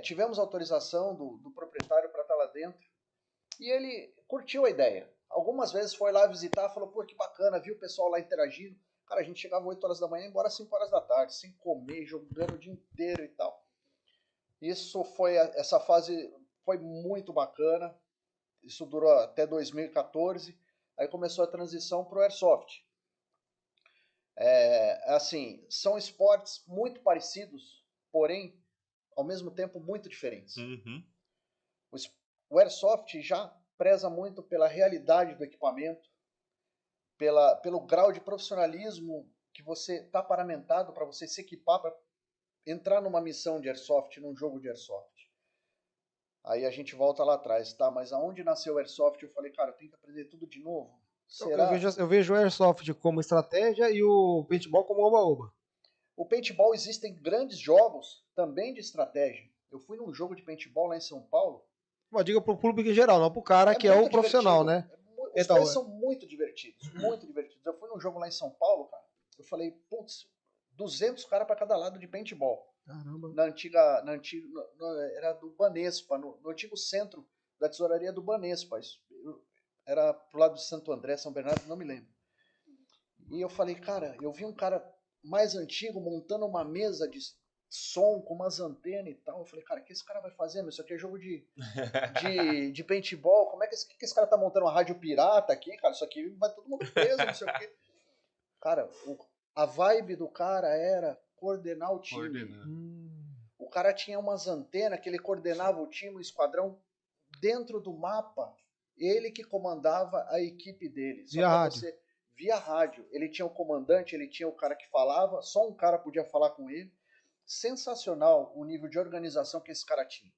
tivemos autorização do proprietário para estar lá dentro e ele curtiu a ideia. Algumas vezes foi lá visitar, falou, pô, que bacana, viu o pessoal lá interagindo. Cara, a gente chegava 8 horas da manhã e ia embora 5 horas da tarde, sem comer, jogando o dia inteiro e tal. Essa fase foi muito bacana. Isso durou até 2014. Aí começou a transição para o Airsoft. Assim, são esportes muito parecidos, porém, ao mesmo tempo, muito diferentes. Uhum. O Airsoft já preza muito pela realidade do equipamento, pelo grau de profissionalismo que você está paramentado para você se equipar para entrar numa missão de Airsoft, num jogo de Airsoft. Aí a gente volta lá atrás, tá? Mas aonde nasceu o Airsoft? Eu falei, cara, eu tenho que aprender tudo de novo. Será? Eu vejo o Airsoft como estratégia e o paintball como oba-oba. O paintball, existem grandes jogos também de estratégia. Eu fui num jogo de paintball lá em São Paulo. Uma dica pro público em geral, não pro cara que é o profissional, né? Os caras são muito divertidos, muito divertidos. Eu fui num jogo lá em São Paulo, cara. Eu falei, putz, 200 caras para cada lado de paintball. Caramba. Era do Banespa, no antigo centro da tesouraria do Banespa. Era pro lado de Santo André, São Bernardo, não me lembro. E eu falei, cara, eu vi um cara mais antigo montando uma mesa de som com umas antenas e tal. Eu falei, cara, o que esse cara vai fazer? Isso aqui é jogo de paintball. Como é que esse cara tá montando uma rádio pirata aqui, cara? Isso aqui vai todo mundo preso, não sei o quê. Cara, a vibe do cara era coordenar o time. O cara tinha umas antenas que ele coordenava o time, o esquadrão, dentro do mapa. Ele que comandava a equipe dele. Via rádio. Via rádio. Ele tinha o comandante, ele tinha o cara que falava, só um cara podia falar com ele. Sensacional o nível de organização que esse cara tinha.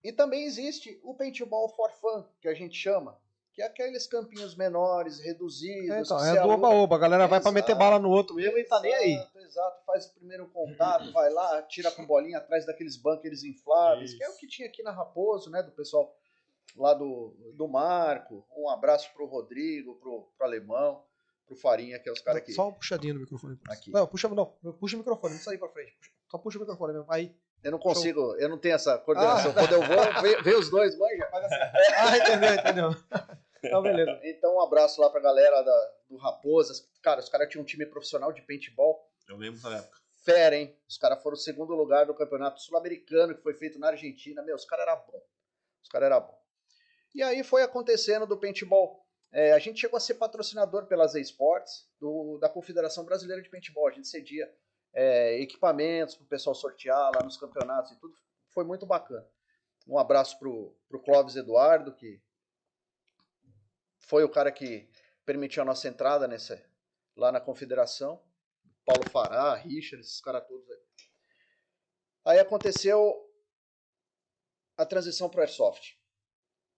E também existe o paintball for fun, que a gente chama, que é aqueles campinhos menores, reduzidos. É do oba-oba, a galera vai pra meter bala no outro mesmo e tá nem aí. Exato, faz o primeiro contato, vai lá, tira com bolinha atrás daqueles bunkers infláveis, que é o que tinha aqui na Raposo, né, do pessoal lá do Marco. Um abraço pro Rodrigo, pro Alemão, pro Farinha, que é os caras aqui. Só uma puxadinha no microfone. Aqui. Não, puxa o microfone, não sai pra frente. Só puxa o microfone mesmo. Aí. Eu não consigo, eu não tenho essa coordenação. Quando eu vou, vê os dois, manja. Entendeu. Então, beleza. Então, um abraço lá pra galera do Raposas. Cara, os caras tinham um time profissional de paintball. Eu lembro da época. Fera, hein? Os caras foram o segundo lugar do campeonato sul-americano, que foi feito na Argentina. Meu, os caras eram bons. E aí foi acontecendo do paintball. A gente chegou a ser patrocinador pela Z Sports, da Confederação Brasileira de Paintball. A gente cedia equipamentos para o pessoal sortear lá nos campeonatos e tudo. Foi muito bacana. Um abraço pro Clóvis Eduardo, que foi o cara que permitiu a nossa entrada lá na Confederação. Paulo Fará, Richard, esses caras todos aí. Aí aconteceu a transição para o Airsoft.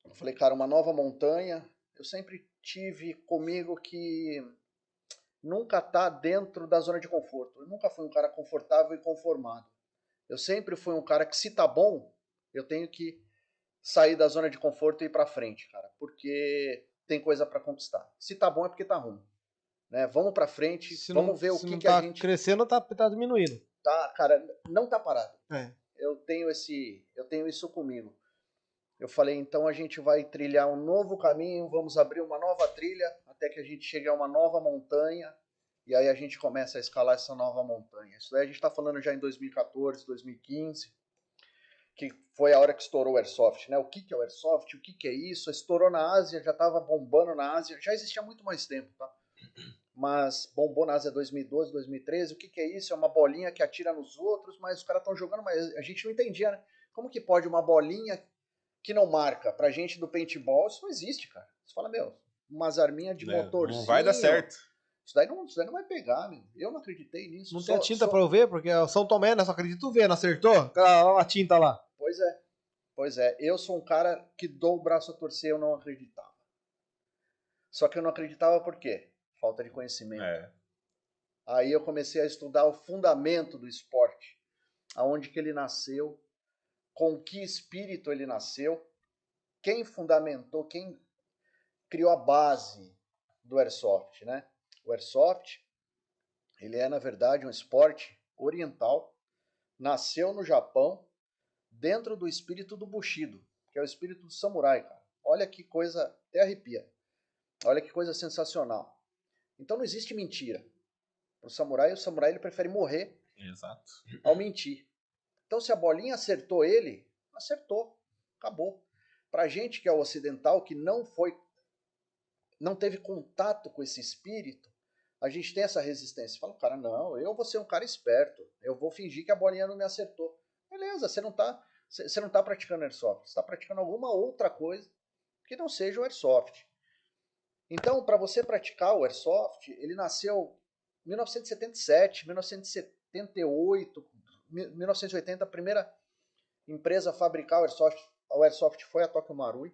Eu falei, cara, uma nova montanha. Eu sempre tive comigo que nunca tá dentro da zona de conforto. Eu nunca fui um cara confortável e conformado. Eu sempre fui um cara que, se tá bom, eu tenho que sair da zona de conforto e ir pra frente, cara. Porque tem coisa para conquistar. Se tá bom é porque tá ruim. Né? Vamos pra frente, vamos ver o que a gente... crescendo, tá diminuindo. Tá, cara, não tá parado. É. Eu tenho isso comigo. Eu falei, então a gente vai trilhar um novo caminho, vamos abrir uma nova trilha, até que a gente chegue a uma nova montanha, e aí a gente começa a escalar essa nova montanha. Isso daí a gente está falando já em 2014, 2015, que foi a hora que estourou o Airsoft, né? O que é o Airsoft? O que é isso? Estourou na Ásia, já estava bombando na Ásia, já existia há muito mais tempo, tá? Mas bombou na Ásia 2012, 2013, o que é isso? É uma bolinha que atira nos outros, mas os caras estão jogando, mas a gente não entendia, né? Como que pode uma bolinha que não marca? Pra gente do paintball, isso não existe, cara. Você fala, meu, umas arminhas de motorzinho. Não vai dar certo. Isso daí não vai pegar, meu. Eu não acreditei nisso. Não tem a tinta pra eu ver, porque é o São Tomé, né? Só acredito ver, não acertou? Olha a tinta lá. Pois é. Eu sou um cara que dou o braço a torcer, eu não acreditava. Só que eu não acreditava por quê? Falta de conhecimento. Aí eu comecei a estudar o fundamento do esporte. Aonde que ele nasceu, com que espírito ele nasceu, quem fundamentou, quem criou a base do Airsoft, né? O Airsoft, ele é, na verdade, um esporte oriental, nasceu no Japão dentro do espírito do Bushido, que é o espírito do samurai, cara. Olha que coisa, até arrepia. Olha que coisa sensacional. Então não existe mentira. O samurai ele prefere morrer Exato. ao mentir. Então se a bolinha acertou ele, acertou. Acabou. Pra gente que é o ocidental, que não teve contato com esse espírito, a gente tem essa resistência. Fala, cara, não, eu vou ser um cara esperto. Eu vou fingir que a bolinha não me acertou. Beleza, você não tá praticando airsoft. Você está praticando alguma outra coisa que não seja o airsoft. Então, para você praticar o airsoft, ele nasceu em 1977, 1978, 1980, a primeira empresa a fabricar o airsoft foi a Tokyo Marui.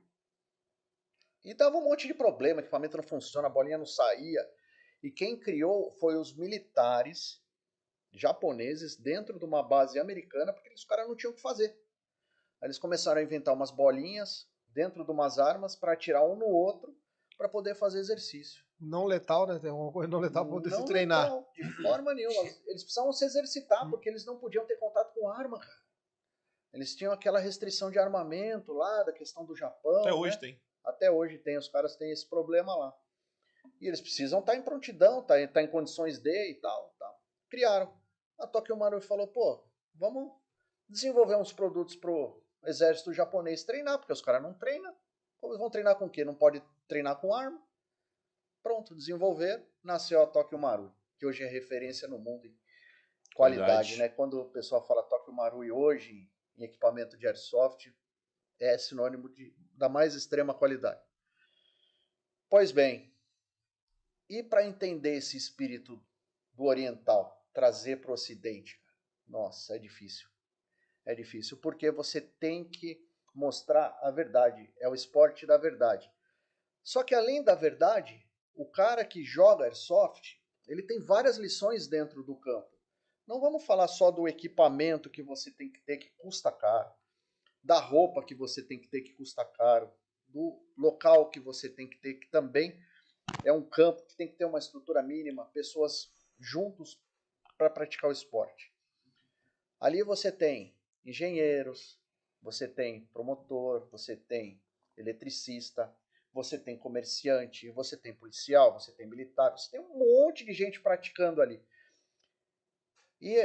E dava um monte de problema, equipamento não funciona, a bolinha não saía. E quem criou foi os militares japoneses dentro de uma base americana, porque os caras não tinham o que fazer. Aí eles começaram a inventar umas bolinhas dentro de umas armas para atirar um no outro para poder fazer exercício. Não letal, né? Tem alguma coisa não letal para poder Não se treinar. letal, de forma nenhuma. Eles precisavam se exercitar porque eles não podiam ter contato com arma, cara. Eles tinham aquela restrição de armamento lá, da questão do Japão. Até hoje tem. Até hoje tem, os caras têm esse problema lá. E eles precisam estar em prontidão, tá em condições de e tal. Criaram. A Tokyo Marui falou, pô, vamos desenvolver uns produtos pro exército japonês treinar, porque os caras não treinam. Eles vão treinar com o quê? Não pode treinar com arma. Pronto, desenvolver, nasceu a Tokyo Marui, que hoje é referência no mundo em qualidade, né? Quando o pessoal fala Tokyo Marui hoje em equipamento de airsoft, é sinônimo da mais extrema qualidade. Pois bem, e para entender esse espírito do oriental, trazer para o ocidente, nossa, é difícil. É difícil, porque você tem que mostrar a verdade. É o esporte da verdade. Só que além da verdade, o cara que joga airsoft, ele tem várias lições dentro do campo. Não vamos falar só do equipamento que você tem que ter, que custa caro, da roupa que você tem que ter, que custa caro, do local que você tem que ter, que também é um campo que tem que ter uma estrutura mínima, pessoas juntos para praticar o esporte. Ali você tem engenheiros, você tem promotor, você tem eletricista, você tem comerciante, você tem policial, você tem militar, você tem um monte de gente praticando ali. E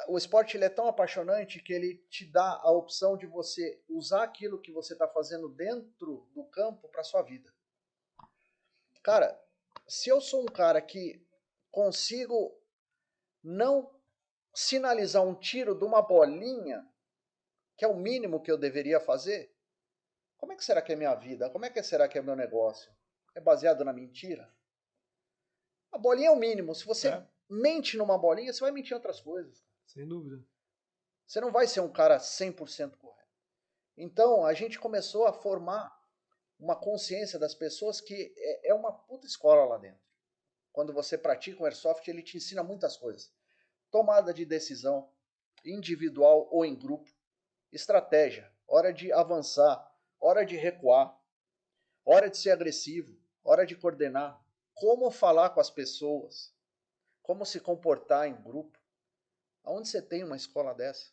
o esporte ele é tão apaixonante que ele te dá a opção de você usar aquilo que você está fazendo dentro do campo para sua vida. Cara, se eu sou um cara que consigo não sinalizar um tiro de uma bolinha, que é o mínimo que eu deveria fazer, como é que será que é minha vida? Como é que será que é meu negócio? É baseado na mentira? A bolinha é o mínimo. Se você mente numa bolinha, você vai mentir em outras coisas. Sem dúvida. Você não vai ser um cara 100% correto. Então, a gente começou a formar uma consciência das pessoas que é uma puta escola lá dentro. Quando você pratica um airsoft, ele te ensina muitas coisas. Tomada de decisão, individual ou em grupo. Estratégia, hora de avançar, hora de recuar, hora de ser agressivo, hora de coordenar, como falar com as pessoas, como se comportar em grupo. Aonde você tem uma escola dessa?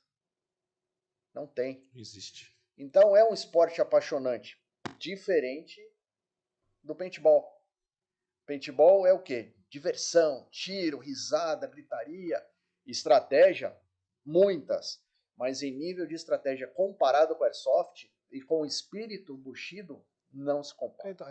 Não tem. Existe. Então é um esporte apaixonante, diferente do paintball. Paintball é o quê? Diversão, tiro, risada, gritaria, estratégia, muitas. Mas em nível de estratégia comparado com o airsoft e com o espírito Bushido, não se compara. Então,